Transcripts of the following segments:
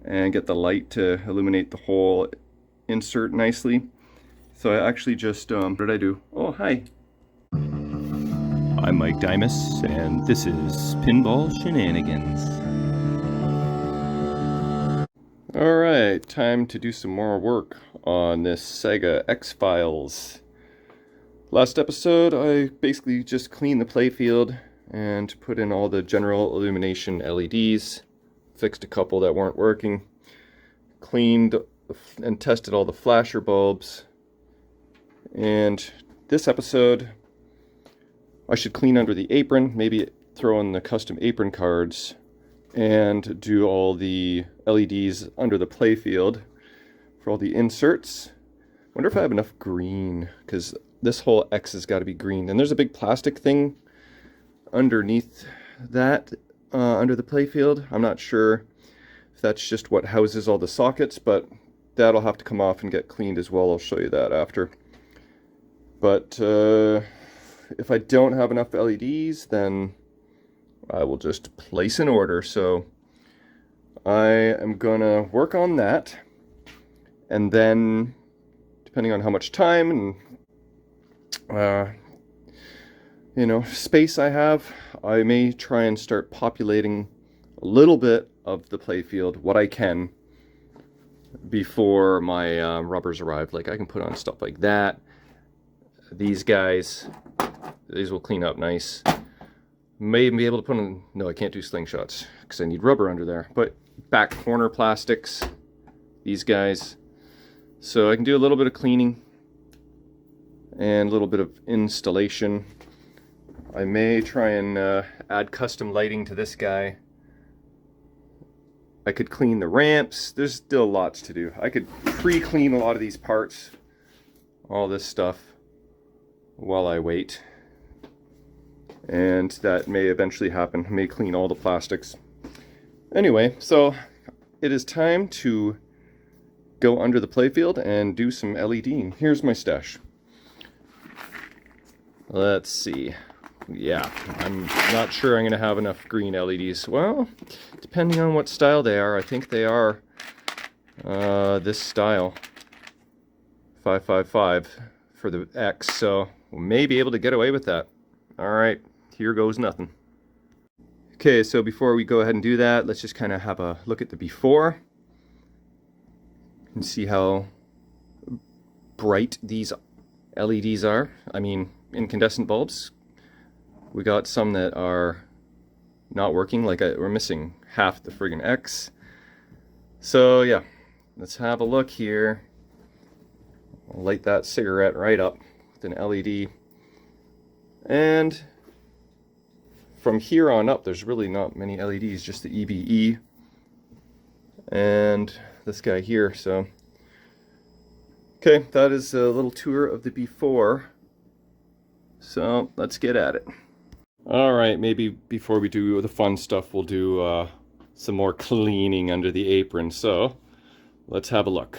and get the light to illuminate the whole insert nicely. So I actually just, what did I do? Oh, hi. I'm Mike Dimas, and this is Pinball Shenanigans. Alright, time to do some more work on this Sega X-Files. Last episode, I basically just cleaned the playfield and put in all the general illumination LEDs, fixed a couple that weren't working, cleaned and tested all the flasher bulbs, and this episode I should clean under the apron, maybe throw in the custom apron cards, and do all the LEDs under the playfield for all the inserts. Wonder if I have enough green, because this whole X has got to be green. And there's a big plastic thing underneath that, under the playfield. I'm not sure if that's just what houses all the sockets, but that'll have to come off and get cleaned as well. I'll show you that after. But if I don't have enough LEDs, then I will just place an order. So I am gonna work on that, and then depending on how much time and space I have, I may try and start populating a little bit of the playfield, what I can, before my rubbers arrive. Like I can put on stuff like that. These guys, these will clean up nice. May even be able to put on, no, I can't do slingshots because I need rubber under there, but back corner plastics, these guys. So I can do a little bit of cleaning and a little bit of installation. I may try and add custom lighting to this guy. I could clean the ramps. There's still lots to do. I could pre-clean a lot of these parts, all this stuff, while I wait. And that may eventually happen. I may clean all the plastics. Anyway, so it is time to go under the playfield and do some LEDing. Here's my stash. Let's see. Yeah, I'm not sure I'm going to have enough green LEDs. Well, depending on what style they are, I think they are this style. 555 for the X, so we may be able to get away with that. Alright, here goes nothing. Okay, so before we go ahead and do that, let's just kind of have a look at the before and see how bright these LEDs are. I mean, incandescent bulbs. We got some that are not working, like we're missing half the friggin' X. So yeah, let's have a look here. I'll light that cigarette right up with an LED. And from here on up, there's really not many LEDs, just the EBE and this guy here. So, okay, that is a little tour of the before. So let's get at it. All right, maybe before we do the fun stuff, we'll do some more cleaning under the apron. So let's have a look.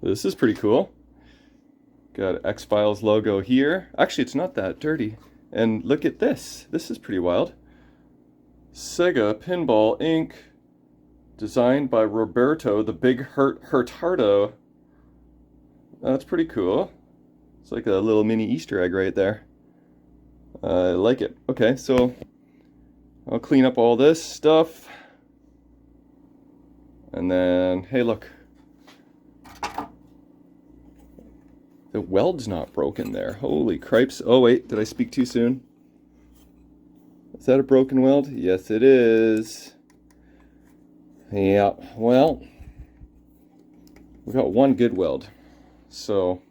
This is pretty cool. Got X-Files logo here. Actually, it's not that dirty. And look at this. This is pretty wild. Sega Pinball Inc. Designed by Roberto the Big Hurtado. That's pretty cool. It's like a little mini Easter egg right there. I like it. Okay, so I'll clean up all this stuff. And then, hey, look. The weld's not broken there. Holy cripes. Oh, wait, did I speak too soon? Is that a broken weld? Yes, it is. Yeah, well, we got one good weld. So,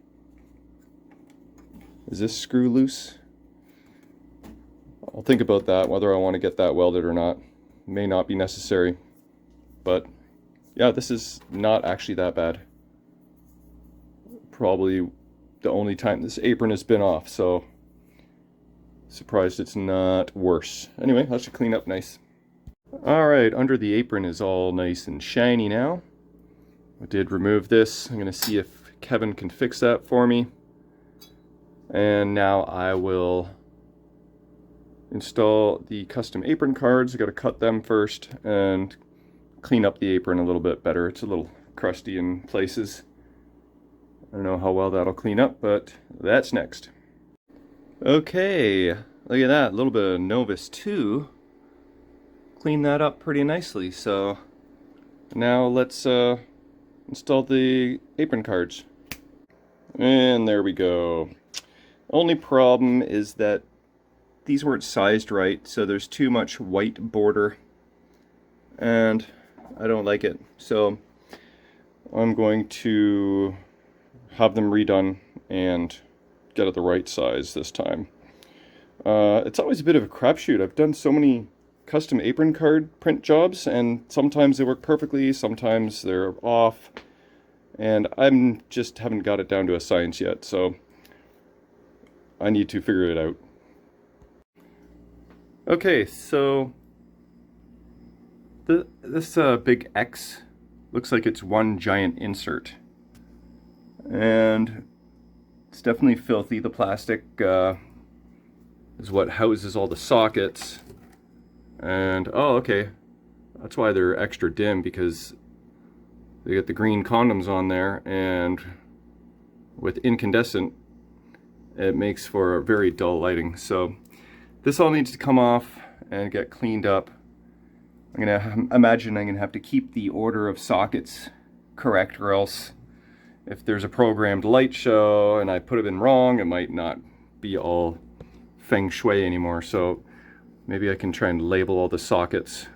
is this screw loose? I'll think about that, whether I want to get that welded or not. May not be necessary. But, yeah, this is not actually that bad. Probably the only time this apron has been off, so surprised it's not worse. Anyway, that should clean up nice. Alright, under the apron is all nice and shiny now. I did remove this. I'm going to see if Kevin can fix that for me. And now I will install the custom apron cards. I got to cut them first and clean up the apron a little bit better. It's a little crusty in places. I don't know how well that'll clean up, but that's next. Okay, look at that, a little bit of Novus 2. Clean that up pretty nicely. So now let's install the apron cards. And there we go. Only problem is that these weren't sized right, so there's too much white border, and I don't like it. So I'm going to have them redone and get it the right size this time. It's always a bit of a crapshoot. I've done so many custom apron card print jobs, and sometimes they work perfectly, sometimes they're off, and I'm just haven't got it down to a science yet, so I need to figure it out. Okay, so this big X looks like it's one giant insert, and it's definitely filthy. The plastic is what houses all the sockets, and oh, okay, that's why they're extra dim, because they get the green condoms on there, and with incandescent it makes for very dull lighting. So this all needs to come off and get cleaned up. I'm gonna imagine I'm gonna have to keep the order of sockets correct, or else if there's a programmed light show and I put it in wrong, it might not be all feng shui anymore. So maybe I can try and label all the sockets,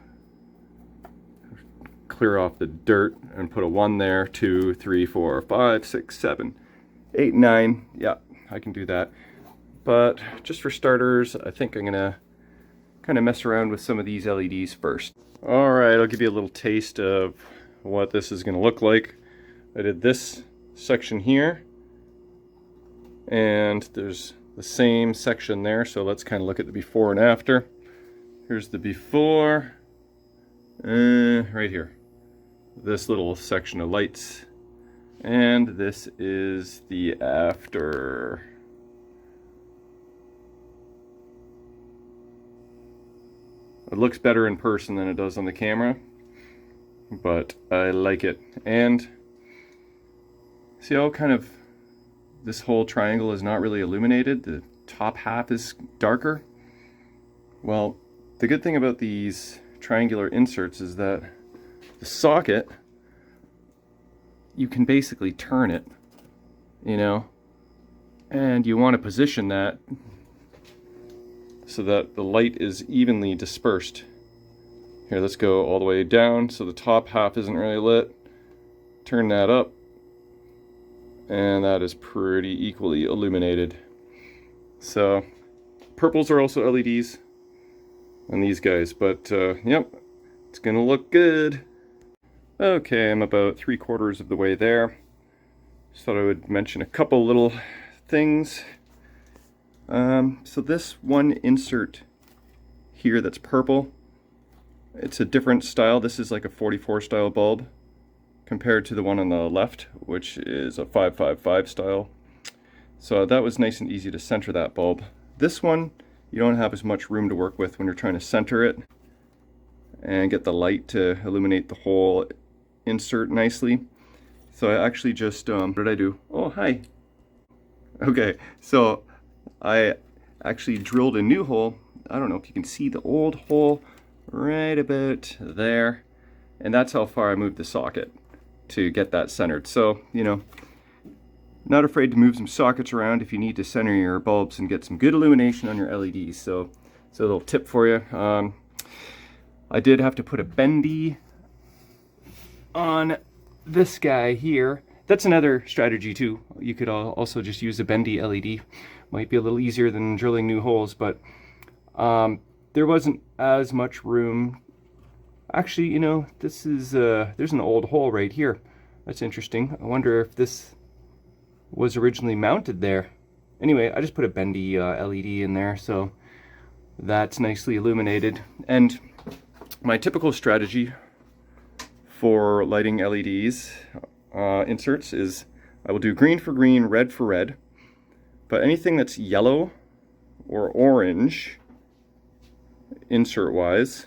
clear off the dirt, and put a 1 there, 2, 3, 4, 5, 6, 7, 8, 9. Yeah, I can do that. But just for starters, I think I'm gonna kind of mess around with some of these LEDs first. All right, I'll give you a little taste of what this is gonna look like. I did this section here, and there's the same section there, so let's kind of look at the before and after. Here's the before, right here. This little section of lights, and this is the after. It looks better in person than it does on the camera, but I like it. And see how kind of this whole triangle is not really illuminated? The top half is darker. Well, the good thing about these triangular inserts is that the socket, you can basically turn it, you know, and you want to position that so that the light is evenly dispersed. Here, let's go all the way down so the top half isn't really lit. Turn that up, and that is pretty equally illuminated. So purples are also LEDs on these guys, but yep, it's gonna look good. Okay, I'm about 3/4 of the way there. Just thought I would mention a couple little things. So this one insert here that's purple, it's a different style. This is like a 44 style bulb compared to the one on the left, which is a 555 style. So that was nice and easy to center that bulb. This one, you don't have as much room to work with when you're trying to center it and get the light to illuminate the whole insert nicely. So I actually just, what did I do? Oh, hi. Okay, so I actually drilled a new hole. I don't know if you can see the old hole right about there. And that's how far I moved the socket to get that centered. So, you know, not afraid to move some sockets around if you need to center your bulbs and get some good illumination on your LEDs. So a little tip for you. I did have to put a bendy on this guy here. That's another strategy too. You could also just use a bendy LED. Might be a little easier than drilling new holes, but there wasn't as much room. Actually, you know, this is there's an old hole right here. That's interesting. I wonder if this was originally mounted there. Anyway, I just put a bendy LED in there, so that's nicely illuminated. And my typical strategy for lighting LEDs inserts is I will do green for green, red for red, but anything that's yellow or orange insert wise,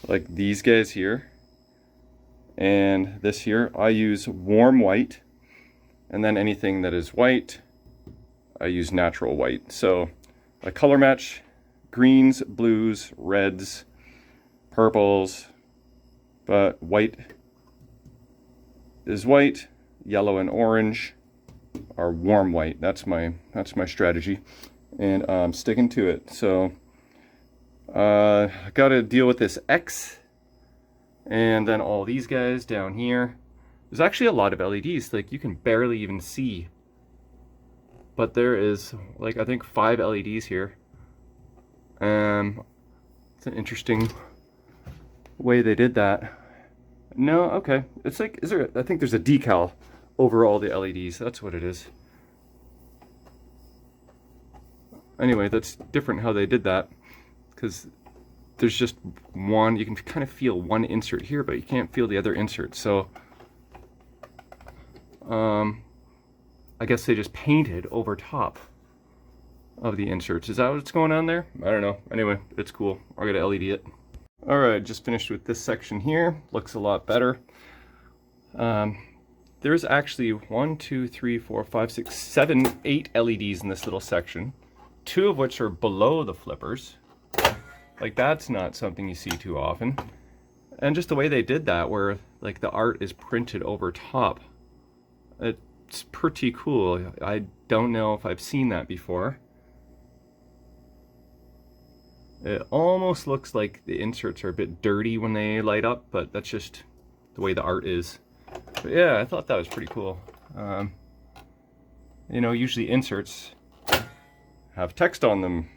like these guys here and this here, I use warm white, and then anything that is white I use natural white. So I color match greens, blues, reds, purples, but white is white, yellow and orange are warm white. That's my strategy, and I'm sticking to it. So I got to deal with this X, and then all these guys down here. There's actually a lot of LEDs, like you can barely even see, but there is like I think 5 LEDs here. It's an interesting way they did that. No, okay. It's like, I think there's a decal over all the LEDs. That's what it is. Anyway, that's different how they did that, because there's just one, you can kind of feel one insert here, but you can't feel the other insert. So I guess they just painted over top of the inserts. Is that what's going on there? I don't know. Anyway, it's cool. I gotta LED it. All right, just finished with this section here. Looks a lot better. There's actually 1, 2, 3, 4, 5, 6, 7, 8 LEDs in this little section, 2 of which are below the flippers. Like, that's not something you see too often. And just the way they did that, where like the art is printed over top, it's pretty cool. I don't know if I've seen that before. It almost looks like the inserts are a bit dirty when they light up, but that's just the way the art is. But yeah, I thought that was pretty cool. You know, usually inserts have text on them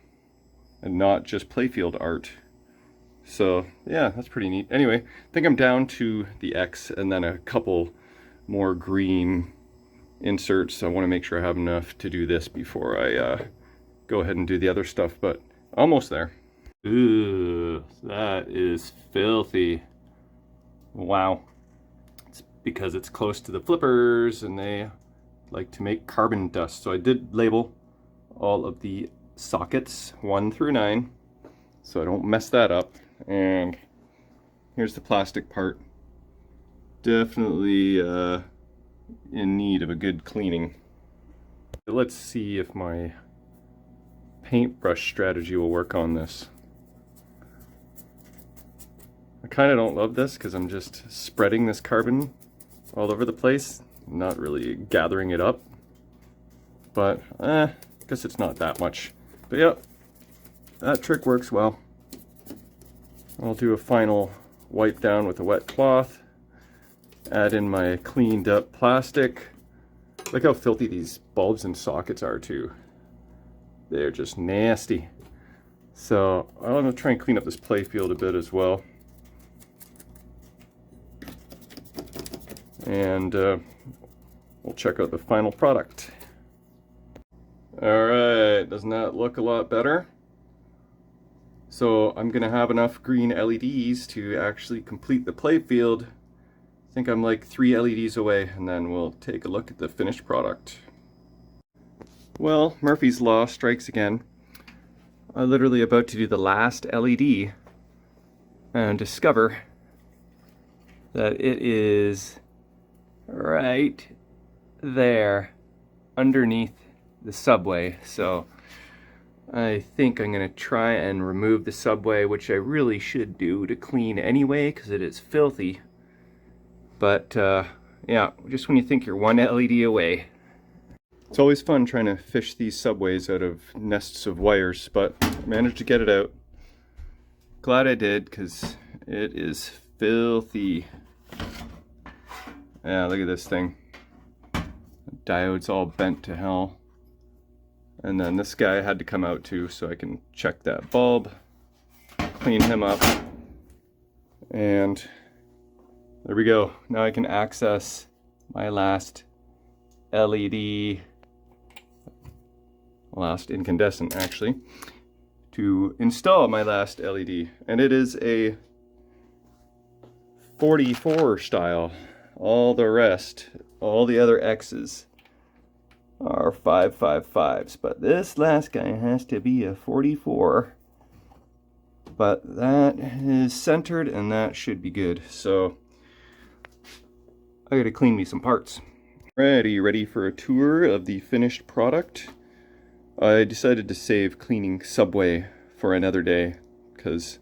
and not just Playfield art. So yeah, that's pretty neat. Anyway, I think I'm down to the X and then a couple more green inserts. I want to make sure I have enough to do this before I go ahead and do the other stuff, but almost there. Ooh, that is filthy. Wow. It's because it's close to the flippers and they like to make carbon dust. So I did label all of the sockets 1 through 9 so I don't mess that up. And here's the plastic part. Definitely in need of a good cleaning. Let's see if my paintbrush strategy will work on this. I kind of don't love this because I'm just spreading this carbon all over the place, not really gathering it up. But I guess it's not that much. But yeah, that trick works well. I'll do a final wipe down with a wet cloth, add in my cleaned up plastic. Look how filthy these bulbs and sockets are too. They're just nasty. So I'm gonna try and clean up this playfield a bit as well. And we'll check out the final product. Alright, doesn't that look a lot better? So I'm gonna have enough green LEDs to actually complete the playfield. I think I'm like 3 LEDs away, and then we'll take a look at the finished product. Well, Murphy's Law strikes again. I'm literally about to do the last LED and discover that it is right there underneath the subway. So I think I'm going to try and remove the subway, which I really should do to clean anyway because it is filthy. But yeah, just when you think you're 1 LED away. It's always fun trying to fish these subways out of nests of wires, but I managed to get it out. Glad I did, because it is filthy. Yeah, look at this thing. The diode's all bent to hell. And then this guy had to come out too, so I can check that bulb, clean him up, and there we go. Now I can access my last LED, last incandescent actually, to install my last LED. And it is a 44 style. All the rest, all the other X's are 555s, but this last guy has to be a 44. But that is centered and that should be good. So I gotta clean me some parts. Ready for a tour of the finished product. I decided to save cleaning Subway for another day because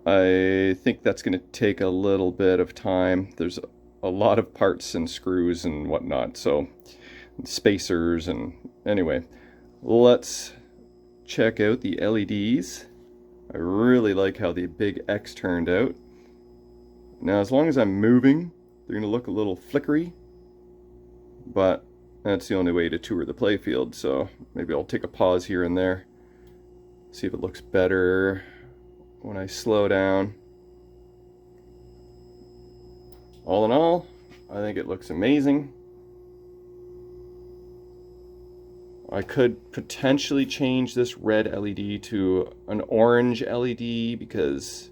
I think that's going to take a little bit of time. There's a lot of parts and screws and whatnot, so spacers, and anyway, let's check out the LEDs. I really like how the big X turned out. Now, as long as I'm moving, they're going to look a little flickery, but that's the only way to tour the playfield, so maybe I'll take a pause here and there, see if it looks better when I slow down. All in all, I think it looks amazing. I could potentially change this red LED to an orange LED because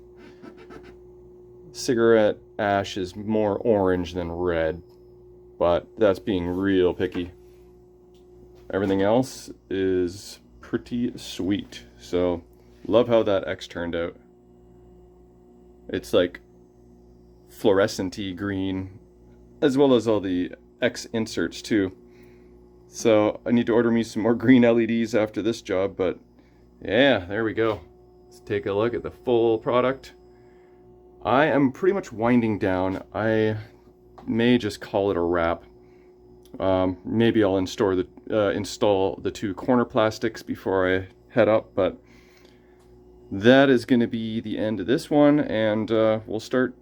cigarette ash is more orange than red, but that's being real picky. Everything else is pretty sweet. So, love how that X turned out. It's like fluorescent-y green, as well as all the X inserts too. So I need to order me some more green LEDs after this job, but yeah, there we go. Let's take a look at the full product. I am pretty much winding down. I may just call it a wrap. Maybe I'll install the two corner plastics before I head up, but that is going to be the end of this one, and we'll start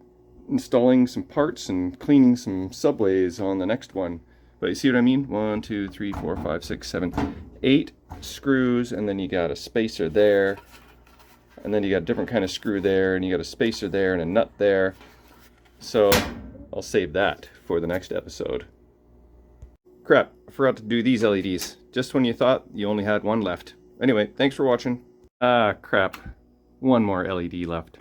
installing some parts and cleaning some subways on the next one. But you see what I mean? 1, 2, 3, 4, 5, 6, 7, 8 screws, and then you got a spacer there, and then you got a different kind of screw there, and you got a spacer there and a nut there. So I'll save that for the next episode. Crap, I forgot to do these LEDs, just when you thought you only had one left. Anyway, thanks for watching. Ah, crap. One more LED left.